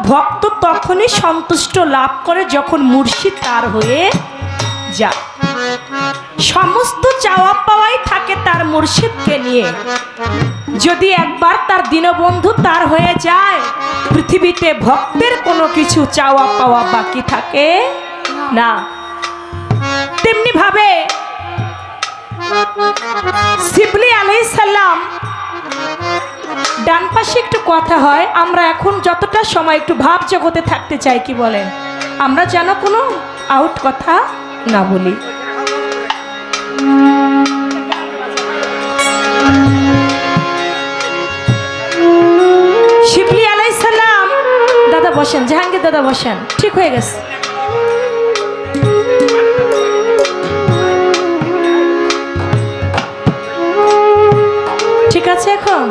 ভক্ত তখনই সন্তুষ্ট লাভ করে যখন মুর্শিদ তার হয়ে যায়। সমস্ত চাওয়া পাওয়াই থাকে তার মুর্শিদকে নিয়ে। যদি একবার তার দীনবন্ধু তার হয়ে যায়, পৃথিবীতে ভক্তের কোনো কিছু চাওয়া পাওয়া বাকি থাকে না। তেমনি ভাবে শিবলি আলাইহিস সালাম, ডান পাশে একটু কথা হয়, আমরা এখন যতটা সময় একটু ভাব জগতে থাকতে চাই, কি বলেন? আমরা যেন কোনো আউট কথা না বলি। শিবলি আলাইহিস সালাম, দাদা বসেন, জাহাঙ্গীর দাদা বসেন, ঠিক হয়ে গেছে। ঠিক আছে, এখন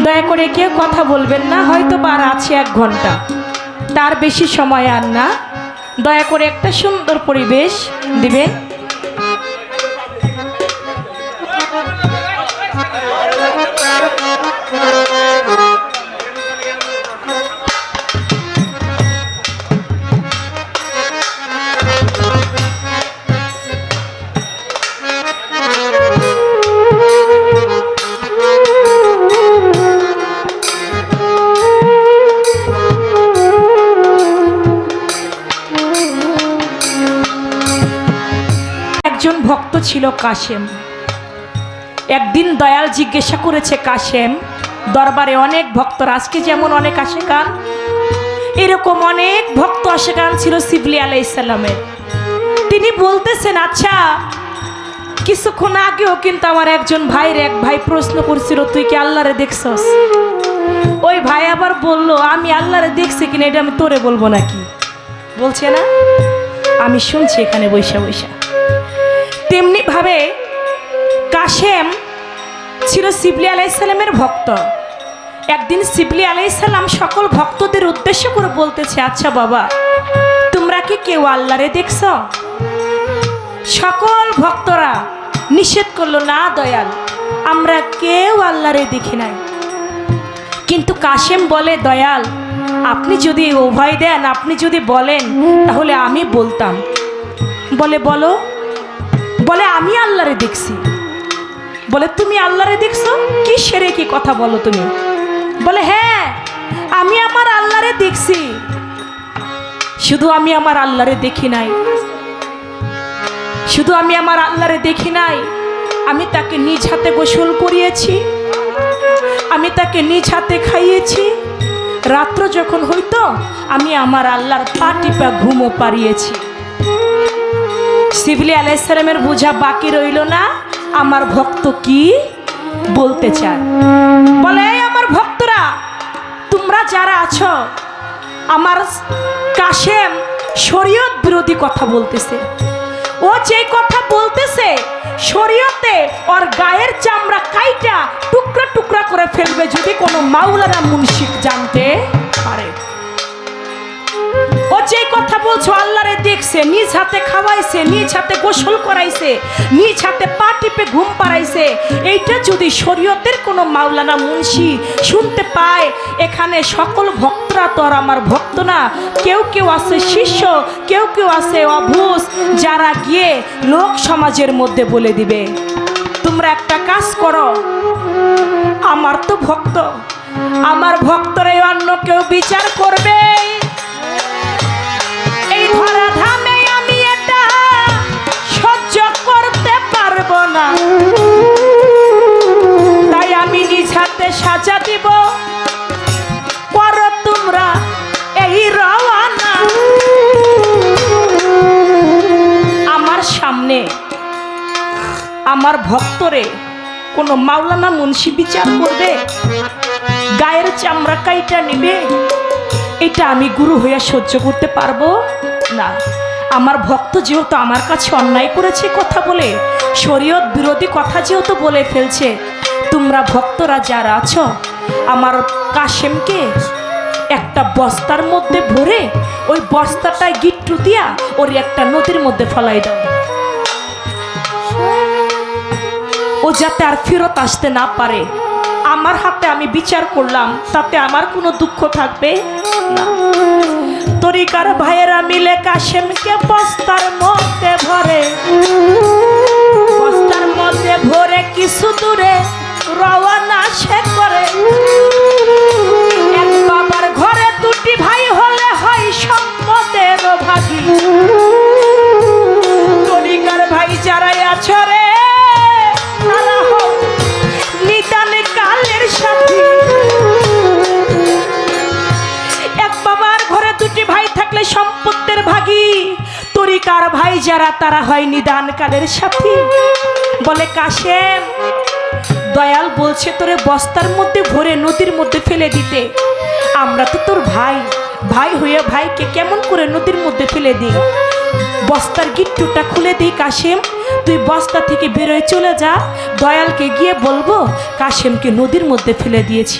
দয়া করে কেউ কথা বলবেন না, হয়তো বার আছে 1 ঘন্টা, তার বেশি সময় আর না। দয়া করে একটা সুন্দর পরিবেশ দিবেন। একজন ভক্ত ছিল কাশেম। একদিন দয়াল জিজ্ঞাসা করেছে, কাশেম, দরবারে অনেক ভক্ত, আজকে যেমন অনেক আশেকান, এরকম অনেক ভক্ত আশেকান ছিল শিবলি আলাইহিস সালামের। তিনি বলতেছেন, আচ্ছা, কিছুক্ষণ আগেও কিন্তু আমার একজন ভাইয়ের এক ভাই প্রশ্ন করছিল, তুই কি আল্লাহরে দেখছস? ওই ভাই আবার বলল, আমি আল্লাহরে দেখছি কিনা এটা আমি তোরে বলবো নাকি? বলছে না, আমি শুনছি এখানে বৈশা বৈশা। তেমনি ভাবে কাশেম ছিল শিবলি আলাইহিস সালামের ভক্ত। একদিন শিবলি আলাইহিস সালাম সকল ভক্তদের উদ্দেশ্য করে বলতেছে, আচ্ছা বাবা, তোমরা কি কেউ আল্লাহরে দেখছ? সকল ভক্তরা নিষেধ করলো, না দয়াল, আমরা কেউ আল্লাহরে দেখি নাই। কিন্তু কাশেম বলে, দয়াল, আপনি যদি অভয় দেন, আপনি যদি বলেন, তাহলে আমি বলতাম। বলে, বলো। বলে, আমি আল্লাহরে দেখছি। বলে, তুমি আল্লাহরে দেখছো? কি সেরে কি কথা বলো তুমি? বলে, হ্যাঁ, আমি আমার আল্লাহরে দেখছি। শুধু আমি আমার আল্লাহরে দেখি নাই, শুধু আমি আমার আল্লাহরে দেখি নাই, আমি তাকে নিজ হাতে গোসল করিয়েছি, আমি তাকে নিজ হাতে খাইয়েছি। রাত্র যখন হইতো, আমি আমার আল্লাহর পা টিপা ঘুমও পাড়িয়েছি। শিবলি আলাইহিস সালামের বোঝা বাকি রইল না, আমার ভক্ত কি বলতে চায়। বলে, এই আমার ভক্তরা, তোমরা যারা আছো, আমার কাশেম শরীয়ত বিরোধী কথা বলতেছে। ও যে কথা বলতেছে, শরীয়তে ওর গায়ের চামড়া কাইটা টুকরা টুকরা করে ফেলবে যদি কোনো মাওলানা মুন্সি জানতে পারে। ও যে কথা বলছো, আল্লাহরে দেখছে, নিজ হাতে খাওয়াইছে, নিজ হাতে গোসল করাইছে, নিজ হাতে পা টিপে ঘুম পাড়াইছে, এইটা যদি শরীয়তের কোনো মাওলানা মুন্সি শুনতে পায়, এখানে সকল ভক্তরা তো আর আমার ভক্ত না, কেউ কেউ আছে শিষ্য, কেউ কেউ আছে অবুঝ, যারা গিয়ে লোক সমাজের মধ্যে বলে দিবে। তোমরা একটা কাজ করো, আমার তো ভক্ত, আমার ভক্তরে অন্য কেউ বিচার করবে, এই ধরা ধামে আমি এটা সহ্য করতে পারবো না, তাই আমি নিজ হাতে সাজা দিব, করো তোমরা এই রওয়ানা। আমার সামনে আমার ভক্তরে কোনো মাওলানা মুন্সি বিচার করবে, গায়ের চামড়া কাইটা নিবে, এটা আমি গুরু হইয়া সহ্য করতে পারবো না। আমার ভক্ত যেহেতু আমার কাছে অন্যায় করেছে কথা বলে, শরীয়ত বিরোধী কথা যেহেতু বলে ফেলছে, তোমরা ভক্তরা যারা আছো, আমার কাশেমকে একটা বস্তার মধ্যে ভরে ওই বস্তাটায় গিট্টু দিয়া ওর একটা নদীর মধ্যে ফেলাই দাও, ও যাতে আর ফেরত আসতে না পারে। আমার হাতে আমি বিচার করলাম, তাতে আমার কোনো দুঃখ থাকবে না। তরিকার ভাইয়েরা মিলে কাশেমকে বস্তার মধ্যে ভরে কিছু দূরে রওনা সে করে। এক বাবার ঘরে দুটি ভাই হলে হয় সম্পদের ভাগী। তরিকার ভাই যারাই আছে রে, তারা হোক নিদান কালের সাথী। এক বাবার ঘরে দুটি ভাই থাকলে সম্পদের ভাগী। তরিকার ভাই যারা, তারা হয় নিদান কালের সাথী। বলে কাশেম, দয়াল বলছে তোরে বস্তার মধ্যে ভরে নদীর মধ্যে ফেলে দিতে। আমরা তো তোর ভাই, ভাই হয়ে ভাইকে কেমন করে নদীর মধ্যে ফেলে দিই? বস্তার গিট্টুটা খুলে দিই কাশেম, তুই বস্তা থেকে বেরোয় চলে যা। দয়ালকে গিয়ে বলবো কাশেমকে নদীর মধ্যে ফেলে দিয়েছি।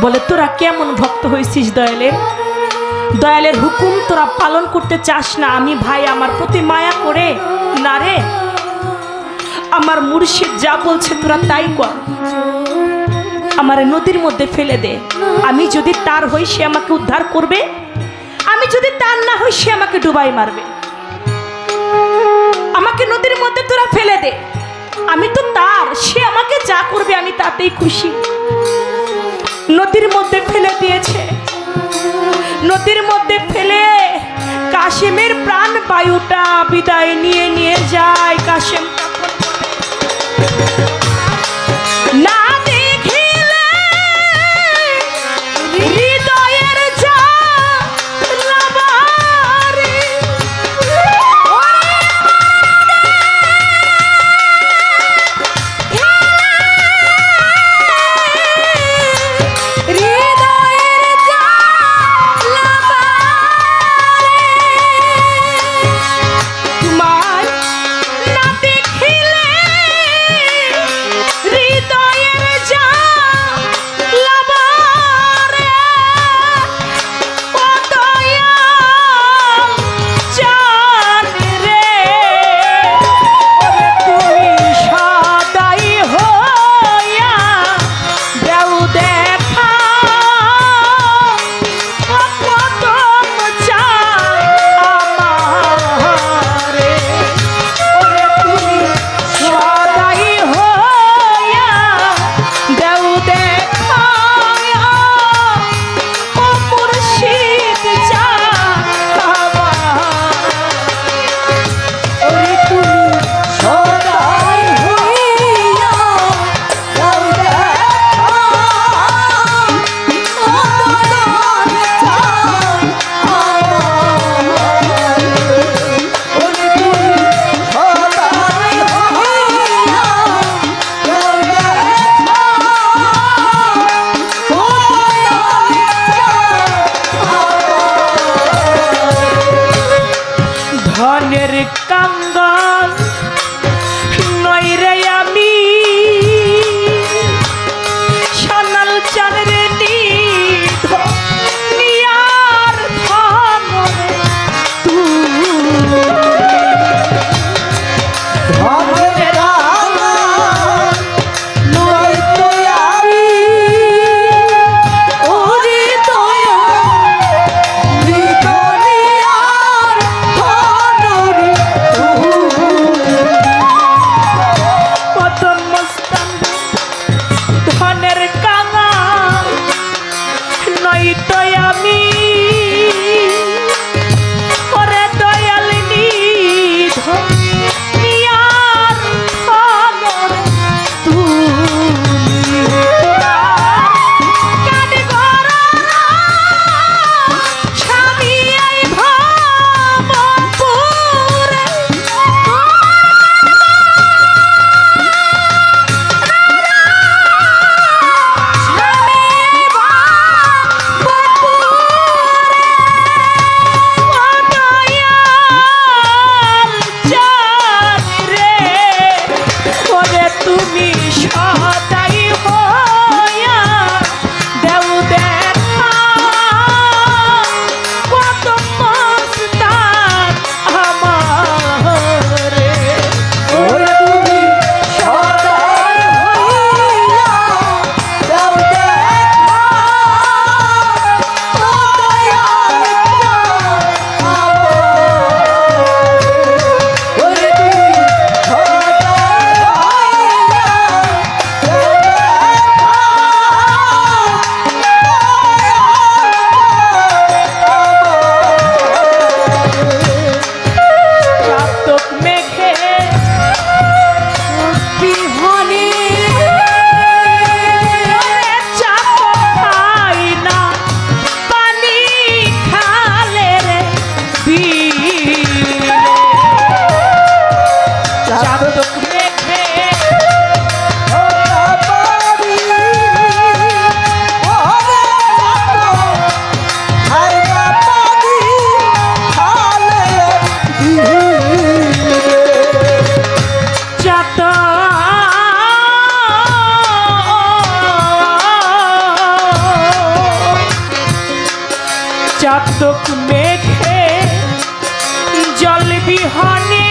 বলে তোরা কেমন ভক্ত হয়েছিস দয়ালের? দয়ালের হুকুম তোরা পালন করতে চাস না। আমি ভাই, আমার প্রতি মায়া করে না রে। আমার মুর্শিদ যা বলছে তোরা তাই কর, আমার নদীর মধ্যে ফেলে দে। আমি যদি তার হই সে আমাকে উদ্ধার করবে, আমি যদি তার না হই সে আমাকে ডুবাই মারবে। আমাকে নদীর মধ্যে তোরা ফেলে দে, আমি তো তার, সে আমাকে যা করবে আমি তাতেই খুশি। নদীর মধ্যে ফেলে দিয়েছে। নদীর মধ্যে ফেলে কাশেমের প্রাণ বায়ুটা বিদায় নিয়ে যায়। কাশেম না দেখিলে হৃদয়ের জ্বালাবারে, হৃদয়ের জ্বালাবারে তোমার না দেখিলে হৃদয়ের জ্বালাবারে, ও দয়াল জান রে, ওরে তুমি সদাই হইয়া দেও দেখা, ও কদম চাই আমারে, ওরে তুমি সদাই হইয়া দেও দেখা, ও মুর্শিদ চাই আমার, ওরে তুমি সদাই হইয়া দেও দেখা, ও কদম চাই আমার, ওরে তুমি সদাই হইয়া দেও দেখা, ও ধনের কাঙ্গাল নই রে আমি, সোনাল চাঁদের নিয়ার ধন ধনের নই তো আমি, ওরে দয়াল হৃদয়ার ধন রে তুমি। ধনে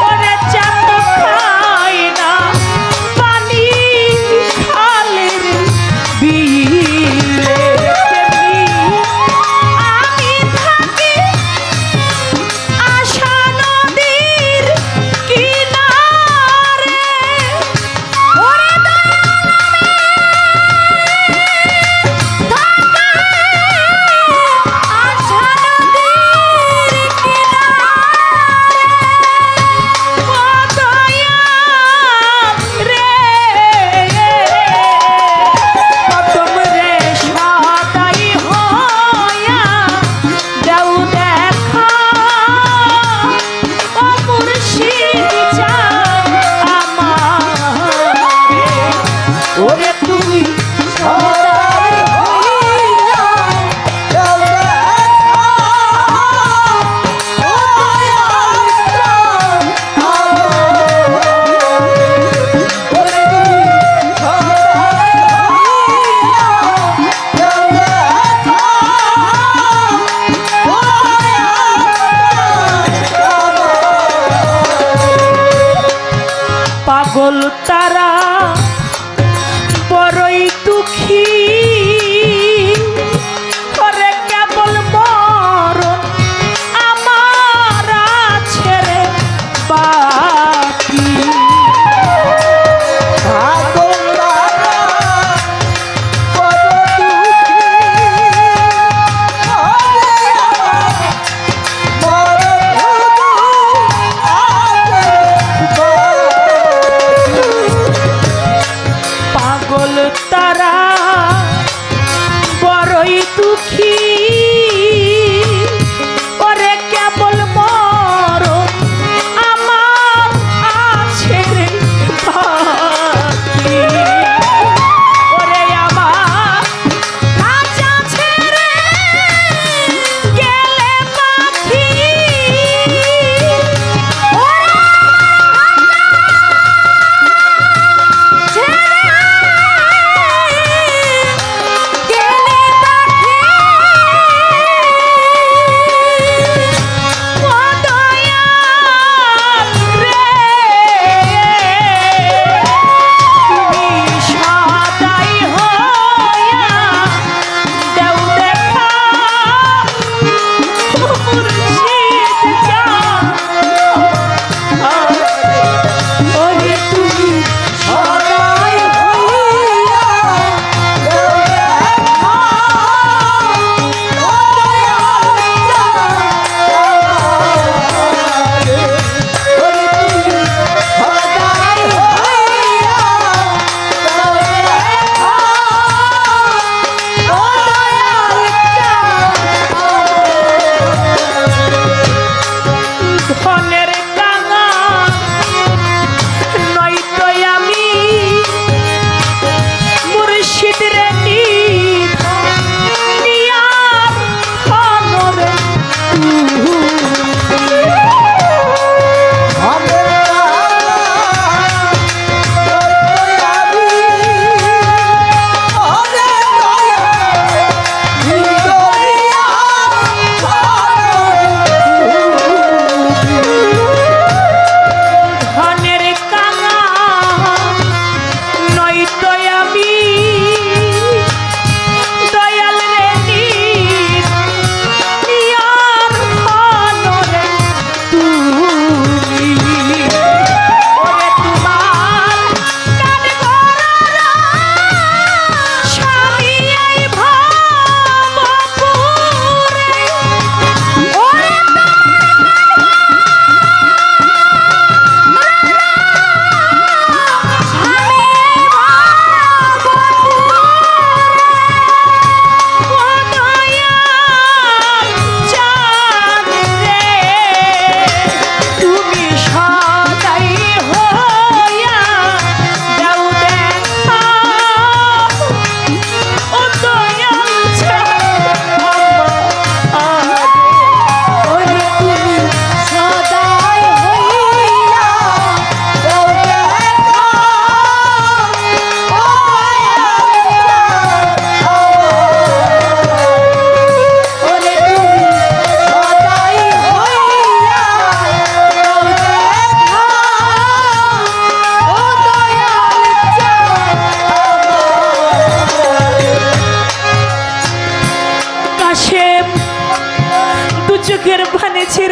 ওরে চাঁদ খায় না পানি খালের বিলে আমি থাকি আশা নদীর কিনারে ওরে ওরে তুমি পাগল তারা বড়ই দুঃখী করে কেবল মরণ আমার ছেড়ে বাকি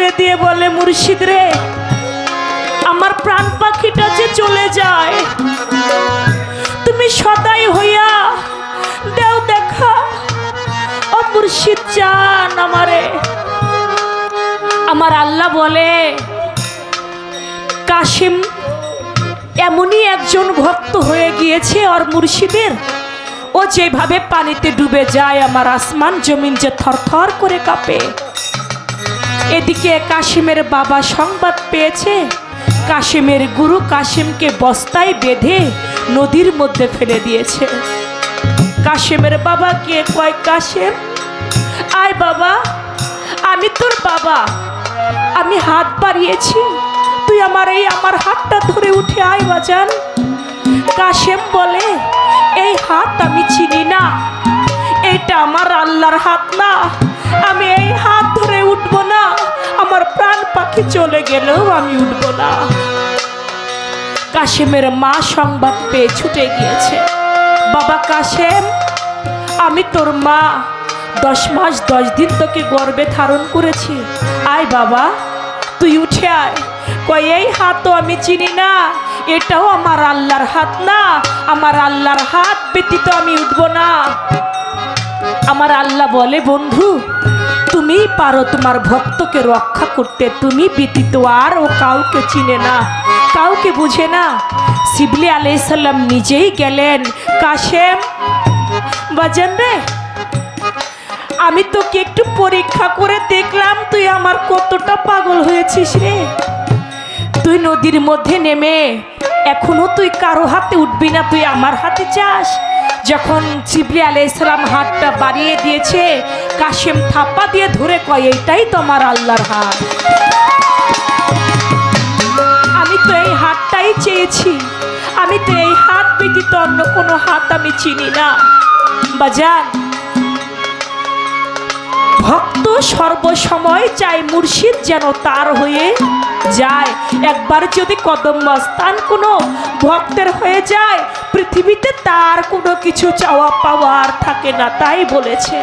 ছেড়ে দিয়ে বলে, মুর্শিদ রে, আমার প্রাণ পাখিটা যে চলে যায়, তুমি সদাই হইয়া দেও দেখা। ও মুর্শিদ জান আমারে। আমার আল্লাহ বলে, কাশিম এমনই একজন ভক্ত হয়ে গিয়েছে ওর মুর্শিদের, ও যেভাবে পানিতে ডুবে যায় আমার আসমান জমিন যে থরথর করে কাঁপে। এদিকে কাশিমের বাবা সংবাদ পেয়েছে, কাশিমের গুরু কাশিমকে বস্তায় বেঁধে নদীর মধ্যে ফেলে দিয়েছে। কাশিমের বাবা গিয়ে কয়, কাশিম আয় বাবা, আমি তোর বাবা, আমি হাত বাড়িয়েছি, তুই আমার হাতটা ধরে উঠে আয় বাজান। কাশিম বলে, এই হাত আমি চিনি না, এটা আমার আল্লাহর হাত না, আমি এই হাত ধরে উঠবো না, আমার প্রাণ পাখি চলে গেলেও আমি উঠবো না। কাশিমের মা সংবাদ পেয়ে ছুটে গিয়েছে, বাবা কাশিম, আমি তোর মা, 10 মাস 10 দিন তোকে গর্ভে ধারণ করেছি, আয় বাবা তুই উঠে আয়। কই, এই হাত তো আমি চিনি না, এটাও আমার আল্লাহর হাত না, আমার আল্লাহর হাত ব্যতীত আমি উঠবো না। আমার আল্লাহ বলে, বন্ধু তুমি পারো তোমার ভক্তকে রক্ষা করতে, তুমি ব্যতীত আর ও কাউকে চিনে না, কাউকে বুঝে না। শিবলি আলাইহিস সালাম নিজেই গেলেন, কাশেম বাজান রে, আমি তোকে একটু পরীক্ষা করে দেখলাম তুই আমার কতটা পাগল হয়েছিস রে। তুই নদীর মধ্যে নেমে এখনো তুই কারো হাতে উঠবি না, তুই আমার হাতে চাস। যখন জিবরিল আলাইহিস সালাম হাতটা বাড়িয়ে দিয়েছে, কাশেম থাপ্পা দিয়ে ধরে কয়, এইটাই তো আমার আল্লাহর হাত, আমি তো এই হাতটাই চেয়েছি, আমি তো এই হাত ব্যতীত অন্য কোনো হাত আমি চিনি না। বাজান, ভক্ত সর্বসময় চাই মুর্শিদ যেন তার হয়ে যায়। একবার যদি কদম মস্তান কোনো ভক্তের হয়ে যায়, পৃথিবীতে তার কোনো কিছু চাওয়া পাওয়ার থাকে না, তাই বলেছে।